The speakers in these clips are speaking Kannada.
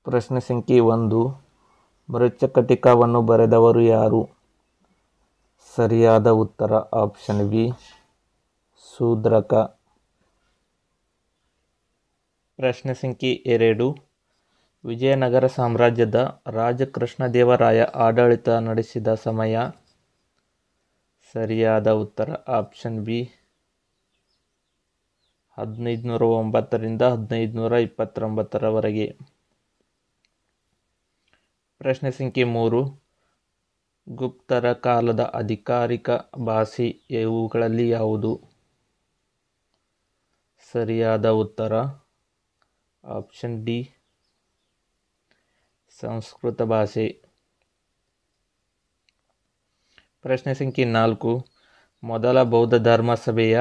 ಪ್ರಶ್ನೆ ಸಂಖ್ಯೆ 1. ಮೃಚ್ಛಕಟಿಕವನ್ನು ಬರೆದವರು ಯಾರು? ಸರಿಯಾದ ಉತ್ತರ ಆಪ್ಷನ್ ಬಿ ಶೂದ್ರಕ. ಪ್ರಶ್ನೆ ಸಂಖ್ಯೆ 2. ವಿಜಯನಗರ ಸಾಮ್ರಾಜ್ಯದ ರಾಜ ಕೃಷ್ಣದೇವರಾಯ ಆಡಳಿತ ನಡೆಸಿದ ಸಮಯ? ಸರಿಯಾದ ಉತ್ತರ ಆಪ್ಷನ್ ಬಿ 1509 1529 ಪ್ರಶ್ನೆ ಸಂಖ್ಯೆ 3. ಗುಪ್ತರ ಕಾಲದ ಅಧಿಕಾರಿಕ ಭಾಷೆ ಇವುಗಳಲ್ಲಿ ಯಾವುದು? ಸರಿಯಾದ ಉತ್ತರ ಆಪ್ಷನ್ ಡಿ ಸಂಸ್ಕೃತ ಭಾಷೆ. ಪ್ರಶ್ನೆ ಸಂಖ್ಯೆ 4. ಮೊದಲ ಬೌದ್ಧ ಧರ್ಮ ಸಭೆಯ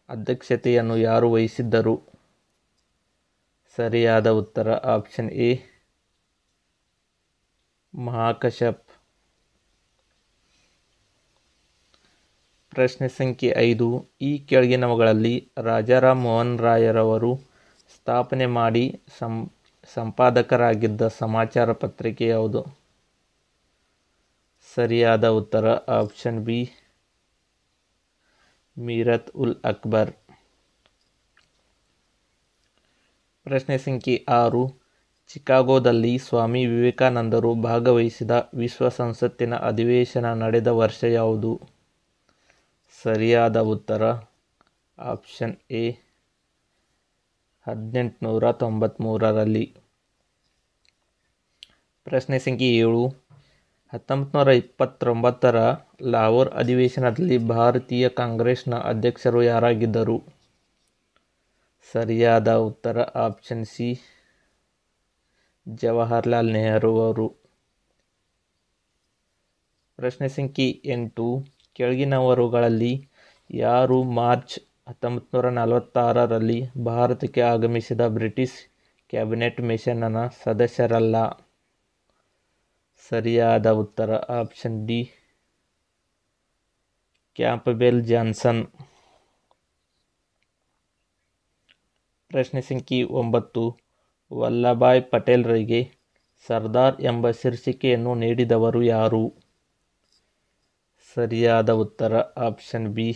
ಅಧ್ಯಕ್ಷತೆಯನ್ನು ಯಾರು ವಹಿಸಿದ್ದರು? ಸರಿಯಾದ ಉತ್ತರ ಆಪ್ಷನ್ ಎ ಮಹಾಕಶ್ಯಪ್. ಪ್ರಶ್ನೆ ಸಂಖ್ಯೆ 5. ಈ ಕೆಳಗಿನವುಗಳಲ್ಲಿ ರಾಜಾರಾಮ್ ಮೋಹನ್ ರಾಯರವರು ಸ್ಥಾಪನೆ ಮಾಡಿ ಸಂಪಾದಕರಾಗಿದ್ದ ಸಮಾಚಾರ ಪತ್ರಿಕೆ ಯಾವುದು? ಸರಿಯಾದ ಉತ್ತರ ಆಪ್ಷನ್ ಬಿ ಮೀರತ್ ಉಲ್ ಅಕ್ಬರ್. ಪ್ರಶ್ನೆ ಸಂಖ್ಯೆ 6. ಚಿಕಾಗೋದಲ್ಲಿ ಸ್ವಾಮಿ ವಿವೇಕಾನಂದರು ಭಾಗವಹಿಸಿದ ವಿಶ್ವ ಸಂಸತ್ತಿನ ಅಧಿವೇಶನ ನಡೆದ ವರ್ಷ ಯಾವುದು? ಸರಿಯಾದ ಉತ್ತರ ಆಪ್ಷನ್ ಎ 1893. ಪ್ರಶ್ನೆ ಸಂಖ್ಯೆ 7. 1929 ಲಾಹೋರ್ ಅಧಿವೇಶನದಲ್ಲಿ ಭಾರತೀಯ ಕಾಂಗ್ರೆಸ್ನ ಅಧ್ಯಕ್ಷರು ಯಾರಾಗಿದ್ದರು? ಸರಿಯಾದ ಉತ್ತರ ಆಪ್ಷನ್ ಸಿ ಜವಾಹರ್ಲಾಲ್ ನೆಹರು ಅವರು. ಪ್ರಶ್ನೆ ಸಂಖ್ಯೆ 8. ಕೆಳಗಿನವರುಗಳಲ್ಲಿ ಯಾರು ಮಾರ್ಚ್ 1946 ಭಾರತಕ್ಕೆ ಆಗಮಿಸಿದ ಬ್ರಿಟಿಷ್ ಕ್ಯಾಬಿನೆಟ್ ಮಿಷನ್ನ ಸದಸ್ಯರಲ್ಲ? ಸರಿಯಾದ ಉತ್ತರ ಆಪ್ಷನ್ ಡಿ ಕ್ಯಾಂಪಬೆಲ್ ಜಾನ್ಸನ್. ಪ್ರಶ್ನೆ ಸಂಖ್ಯೆ 9. ವಲ್ಲಭಾಯ್ ಪಟೇಲರಿಗೆ ಸರ್ದಾರ್ ಎಂಬ ಶೀರ್ಷಿಕೆಯನ್ನು ನೀಡಿದವರು ಯಾರು? ಸರಿಯಾದ ಉತ್ತರ ಆಪ್ಷನ್ ಬಿ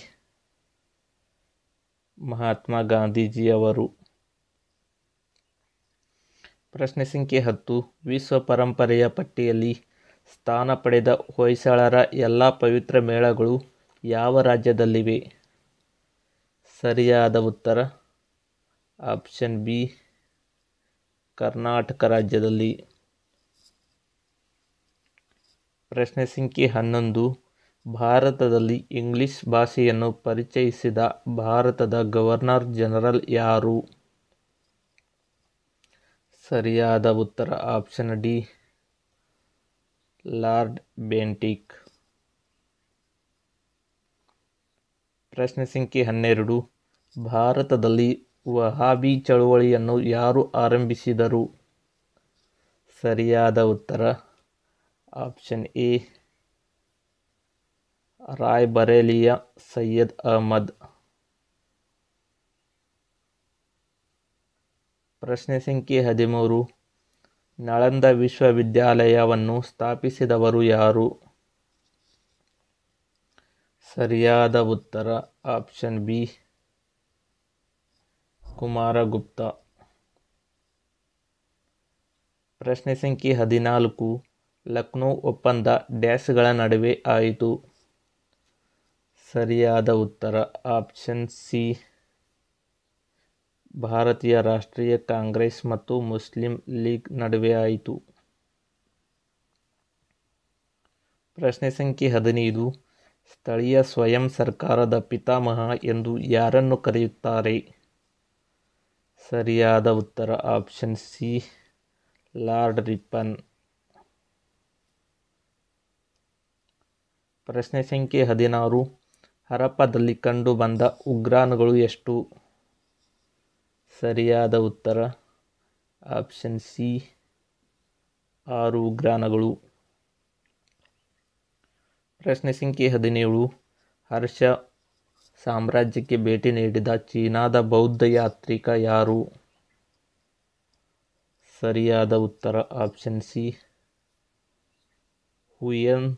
ಮಹಾತ್ಮ ಗಾಂಧೀಜಿಯವರು. ಪ್ರಶ್ನೆ ಸಂಖ್ಯೆ 10. ವಿಶ್ವ ಪರಂಪರೆಯ ಪಟ್ಟಿಯಲ್ಲಿ ಸ್ಥಾನ ಪಡೆದ ಹೊಯ್ಸಳರ ಎಲ್ಲ ಪವಿತ್ರ ಮೇಳಗಳು ಯಾವ ರಾಜ್ಯದಲ್ಲಿವೆ? ಸರಿಯಾದ ಉತ್ತರ ಆಪ್ಷನ್ ಬಿ ಕರ್ನಾಟಕ ರಾಜ್ಯದಲ್ಲಿ. ಪ್ರಶ್ನೆ ಸಂಖ್ಯೆ 11. ಭಾರತದಲ್ಲಿ ಇಂಗ್ಲಿಷ್ ಭಾಷೆಯನ್ನು ಪರಿಚಯಿಸಿದ ಭಾರತದ ಗವರ್ನರ್ ಜನರಲ್ ಯಾರು? ಸರಿಯಾದ ಉತ್ತರ ಆಪ್ಷನ್ ಡಿ ಲಾರ್ಡ್ ಬೆಂಟಿಕ್. ಪ್ರಶ್ನೆ ಸಂಖ್ಯೆ 12. ಭಾರತದಲ್ಲಿ ವಹಾಬಿ ಚಳುವಳಿಯನ್ನು ಯಾರು ಆರಂಭಿಸಿದರು? ಸರಿಯಾದ ಉತ್ತರ ಆಪ್ಷನ್ ಎ ರಾಯ್ಬರೇಲಿಯ ಸೈಯದ್ ಅಹಮದ್. ಪ್ರಶ್ನೆ ಸಂಖ್ಯೆ 13. ನಳಂದ ವಿಶ್ವವಿದ್ಯಾಲಯವನ್ನು ಸ್ಥಾಪಿಸಿದವರು ಯಾರು? ಸರಿಯಾದ ಉತ್ತರ ಆಪ್ಷನ್ ಬಿ ಕುಮಾರಗುಪ್ತ. ಪ್ರಶ್ನೆ ಸಂಖ್ಯೆ 14. ಲಕ್ನೋ ಒಪ್ಪಂದ ಡ್ಯಾಶ್ಗಳ ನಡುವೆ ಆಯಿತು? ಸರಿಯಾದ ಉತ್ತರ ಆಪ್ಷನ್ ಸಿ ಭಾರತೀಯ ರಾಷ್ಟ್ರೀಯ ಕಾಂಗ್ರೆಸ್ ಮತ್ತು ಮುಸ್ಲಿಂ ಲೀಗ್ ನಡುವೆ ಆಯಿತು. ಪ್ರಶ್ನೆ ಸಂಖ್ಯೆ 15. ಸ್ಥಳೀಯ ಸ್ವಯಂ ಸರ್ಕಾರದ ಪಿತಾಮಹ ಎಂದು ಯಾರನ್ನು ಕರೆಯುತ್ತಾರೆ? ಸರಿಯಾದ ಉತ್ತರ ಆಪ್ಷನ್ ಸಿ ಲಾರ್ಡ್ ರಿಪ್ಪನ್. ಪ್ರಶ್ನೆ ಸಂಖ್ಯೆ 16. ಹರಪ್ಪದಲ್ಲಿ ಕಂಡುಬಂದ ಉಗ್ರಾಣಗಳು ಎಷ್ಟು? ಸರಿಯಾದ ಉತ್ತರ ಆಪ್ಷನ್ ಸಿ 6 ಉಗ್ರಾಣಗಳು. ಪ್ರಶ್ನೆ ಸಂಖ್ಯೆ 17. ಹರ್ಷ ಸಾಮ್ರಾಜ್ಯಕ್ಕೆ ಭೇಟಿ ನೀಡಿದ ಚೀನಾದ ಬೌದ್ಧ ಯಾತ್ರಿಕ ಯಾರು? ಸರಿಯಾದ ಉತ್ತರ ಆಪ್ಷನ್ ಸಿ ಹುಯೆನ್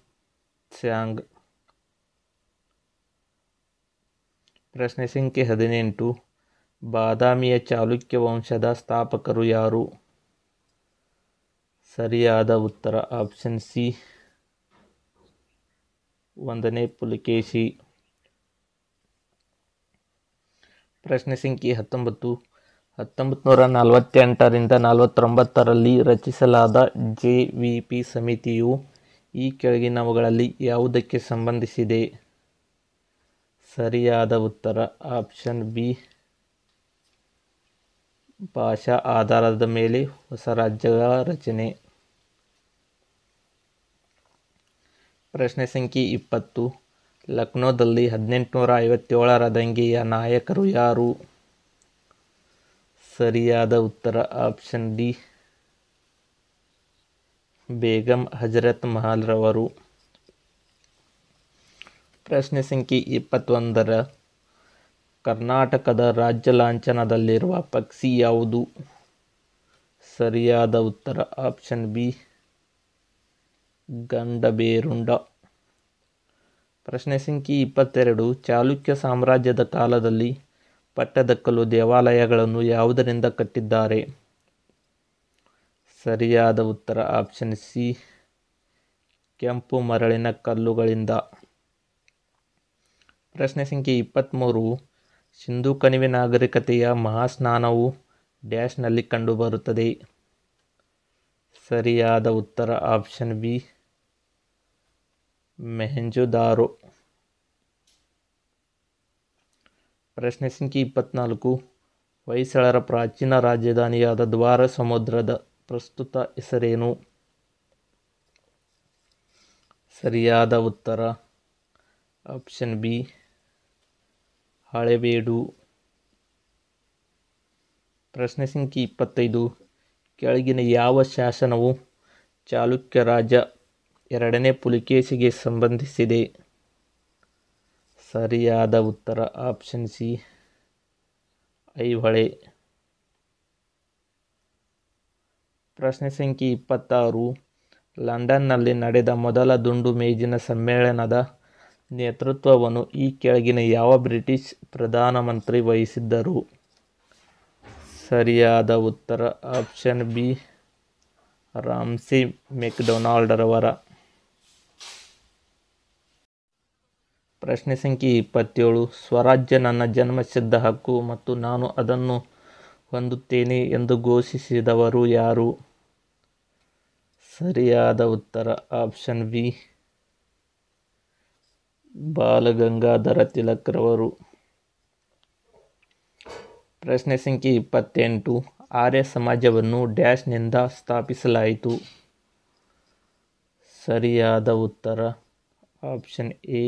ತ್ಸಾಂಗ್. ಪ್ರಶ್ನೆ ಸಂಖ್ಯೆ 18. ಬಾದಾಮಿಯ ಚಾಲುಕ್ಯ ವಂಶದ ಸ್ಥಾಪಕರು ಯಾರು? ಸರಿಯಾದ ಉತ್ತರ ಆಪ್ಷನ್ ಸಿ 1ನೇ ಪುಲಕೇಶಿ. ಪ್ರಶ್ನೆ ಸಂಖ್ಯೆ 19. 1948ರಿಂದ 49ರಲ್ಲಿ ರಚಿಸಲಾದ JVP ಸಮಿತಿಯು ಈ ಕೆಳಗಿನವುಗಳಲ್ಲಿ ಯಾವುದಕ್ಕೆ ಸಂಬಂಧಿಸಿದೆ? ಸರಿಯಾದ ಉತ್ತರ ಆಪ್ಷನ್ ಬಿ ಭಾಷಾ ಆಧಾರದ ಮೇಲೆ ಹೊಸ ರಾಜ್ಯಗಳ ರಚನೆ. ಪ್ರಶ್ನೆ ಸಂಖ್ಯೆ 20. ಲಕ್ನೋದಲ್ಲಿ 1857ರ ದಂಗೆಯ ನಾಯಕರು ಯಾರು? ಸರಿಯಾದ ಉತ್ತರ ಆಪ್ಷನ್ ಡಿ ಬೇಗಂ ಹಜರತ್ ಮಹಲ್ ರವರು. ಪ್ರಶ್ನೆ ಸಂಖ್ಯೆ 21. ಕರ್ನಾಟಕದ ರಾಜ್ಯ ಲಾಂಛನದಲ್ಲಿರುವ ಪಕ್ಷಿ ಯಾವುದು? ಸರಿಯಾದ ಉತ್ತರ ಆಪ್ಷನ್ ಬಿ ಗಂಡಬೇರುಂಡ. ಪ್ರಶ್ನೆ ಸಂಖ್ಯೆ 22. ಚಾಲುಕ್ಯ ಸಾಮ್ರಾಜ್ಯದ ಕಾಲದಲ್ಲಿ ಪಟ್ಟದಕಲ್ಲು ದೇವಾಲಯಗಳನ್ನು ಯಾವುದರಿಂದ ಕಟ್ಟಿದ್ದಾರೆ? ಸರಿಯಾದ ಉತ್ತರ ಆಪ್ಷನ್ ಸಿ ಕೆಂಪು ಮರಳಿನ ಕಲ್ಲುಗಳಿಂದ. ಪ್ರಶ್ನೆ ಸಂಖ್ಯೆ 23. ಸಿಂಧೂ ಕಣಿವೆ ನಾಗರಿಕತೆಯ ಮಹಾಸ್ನಾನವು ಡ್ಯಾಶ್ನಲ್ಲಿ ಕಂಡುಬರುತ್ತದೆ? ಸರಿಯಾದ ಉತ್ತರ ಆಪ್ಷನ್ ಬಿ ಮೊಹೆಂಜೊದಾರೋ. ಪ್ರಶ್ನೆ ಸಂಖ್ಯೆ 24. ಹೊಯ್ಸಳರ ಪ್ರಾಚೀನ ರಾಜಧಾನಿಯಾದ ದ್ವಾರ ಸಮುದ್ರದ ಪ್ರಸ್ತುತ ಹೆಸರೇನು? ಸರಿಯಾದ ಉತ್ತರ ಆಪ್ಷನ್ ಬಿ ಹಳೇಬೀಡು. ಪ್ರಶ್ನೆ ಸಂಖ್ಯೆ 25. ಕೆಳಗಿನ ಯಾವ ಶಾಸನವು ಚಾಲುಕ್ಯ ರಾಜ 2ನೇ ಪುಲಕೇಶಿಗೆ ಸಂಬಂಧಿಸಿದೆ? ಸರಿಯಾದ ಉತ್ತರ ಆಪ್ಷನ್ ಸಿ ಐಹೊಳೆ. ಪ್ರಶ್ನೆ ಸಂಖ್ಯೆ 26. ಲಂಡನ್ನಲ್ಲಿ ನಡೆದ ಮೊದಲ ದುಂಡು ಮೇಜಿನ ಸಮ್ಮೇಳನದ ನೇತೃತ್ವವನ್ನು ಈ ಕೆಳಗಿನ ಯಾವ ಬ್ರಿಟಿಷ್ ಪ್ರಧಾನಮಂತ್ರಿ ವಹಿಸಿದ್ದರು? ಸರಿಯಾದ ಉತ್ತರ ಆಪ್ಷನ್ ಬಿ ರಾಮ್ಸೆ ಮೆಕ್ಡೊನಾಲ್ಡ್ ರವರ. ಪ್ರಶ್ನೆ ಸಂಖ್ಯೆ 27. ಸ್ವರಾಜ್ಯ ನನ್ನ ಜನ್ಮಸಿದ್ಧ ಹಕ್ಕು ಮತ್ತು ನಾನು ಅದನ್ನು ಹೊಂದುತ್ತೇನೆ ಎಂದು ಘೋಷಿಸಿದವರು ಯಾರು? ಸರಿಯಾದ ಉತ್ತರ ಆಪ್ಷನ್ ಬಿ ಬಾಲಗಂಗಾಧರ ತಿಲಕ್ ರವರು. ಪ್ರಶ್ನೆ ಸಂಖ್ಯೆ 28. ಆರ್ಯ ಸಮಾಜವನ್ನು ಡ್ಯಾಶ್ನಿಂದ ಸ್ಥಾಪಿಸಲಾಯಿತು? ಸರಿಯಾದ ಉತ್ತರ ಆಪ್ಷನ್ ಎ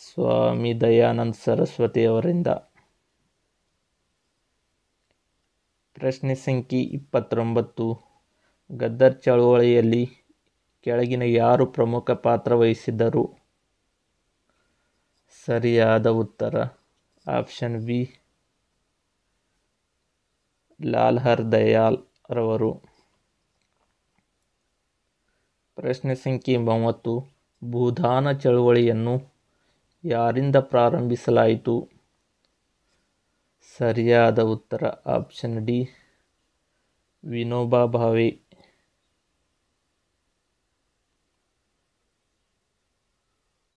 ಸ್ವಾಮಿ ದಯಾನಂದ ಸರಸ್ವತಿ ಅವರಿಂದ. ಪ್ರಶ್ನೆ ಸಂಖ್ಯೆ 29. ಗದ್ದರ್ ಚಳವಳಿಯಲ್ಲಿ ಕೆಳಗಿನ ಯಾರು ಪ್ರಮುಖ ಪಾತ್ರ ವಹಿಸಿದ್ದರು? ಸರಿಯಾದ ಉತ್ತರ ಆಪ್ಷನ್ ಬಿ ಲಾಲ್ ಹರ್ದಯಾಲ್ ರವರು. ಪ್ರಶ್ನೆ ಸಂಖ್ಯೆ 30. ಭೂದಾನ ಚಳವಳಿಯನ್ನು ಯಾರಿಂದ ಪ್ರಾರಂಭಿಸಲಾಯಿತು? ಸರಿಯಾದ ಉತ್ತರ ಆಪ್ಷನ್ ಡಿ ವಿನೋಬಾ ಭಾವೆ.